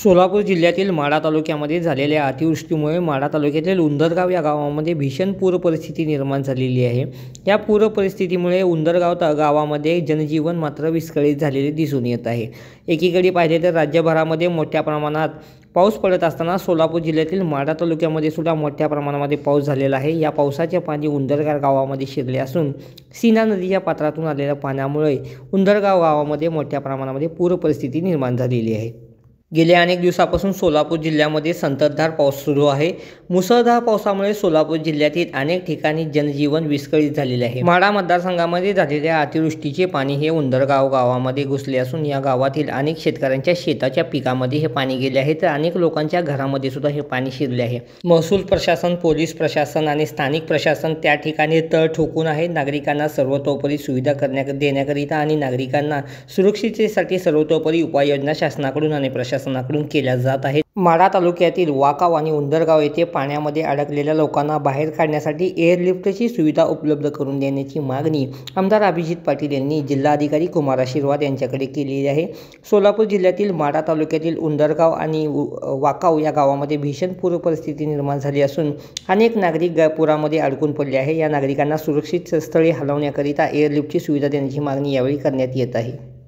सोलापूर जिल्ह्यातील माढा तालुक्यामध्ये झालेल्या अतिवृष्टीमुळे माढा तालुक्यातील उंदरगाव या गावामध्ये भीषण पूर परिस्थिती निर्माण झालेली आहे। या पूर परिस्थितीमुळे उंदरगाव गावामध्ये जनजीवन मात्र विस्कळीत झालेले दिसून येत आहे। एकीकडे पाहिले तर राज्यभरामध्ये मोठ्या प्रमाणात पाऊस पडत असताना सोलापूर जिल्ह्यातील माढा तालुक्यामध्ये सुद्धा मोठ्या प्रमाणामध्ये पाऊस झालेला आहे। या पावसाचे पाणी उंदरगाव गावामध्ये शिरले असून सीना नदीच्या पात्रातून आलेल्या पाण्यामुळे उंदरगाव गावामध्ये मोठ्या प्रमाणामध्ये पूर परिस्थिती निर्माण झालेली आहे। गेल्या अनेक दिवसापासून सोलापूर जिल्ह्यामध्ये संततधार पाऊस सुरू आहे। मुसळधार पावसामुळे सोलापूर जिल्ह्यातील अनेक ठिकाणी जनजीवन विस्कळीत झालेले आहे। माढा मतदारसंघामध्ये झालेल्या अतिवृष्टीचे पाणी हे उंदरगाव गावामध्ये घुसले असून या गावातील अनेक शेतकऱ्यांच्या शेताच्या पिकामध्ये हे पाणी गेले आहे, तर अनेक लोकांच्या घरामध्ये सुद्धा हे पाणी शिरले आहे। महसूल प्रशासन, पोलीस प्रशासन आणि स्थानिक प्रशासन त्या ठिकाणी तळ ठोकून आहे। नागरिकांना सर्वतोपरी सुविधा देण्याकरिता आणि नागरिकांना सुरक्षिततेसाठी सर्वतोपरी उपाययोजना शासनाकडून आणि प्रशासनाकडून केल्या जात आहेत। माढा तालुक्यातील वाकाव आणि उंदरगाव येथे पाण्यामध्ये अडकलेल्या लोकांना बाहेर काढण्यासाठी एअरलिफ्टची सुविधा उपलब्ध करून देण्याची मागणी आमदार अभिजित पाटील यांनी जिल्हाधिकारी कुमार आशीर्वाद यांच्याकडे केलेली आहे। सोलापूर जिल्ह्यातील माढा तालुक्यातील उंदरगाव आणि वाकाव या गावामध्ये भीषण पूर परिस्थिती निर्माण झाली असून अनेक नागरिक पुरामध्ये अडकून पडले आहे। या नागरिकांना सुरक्षित स्थळी हलवण्याकरिता एअरलिफ्टची सुविधा देण्याची मागणी यावेळी करण्यात येत आहे।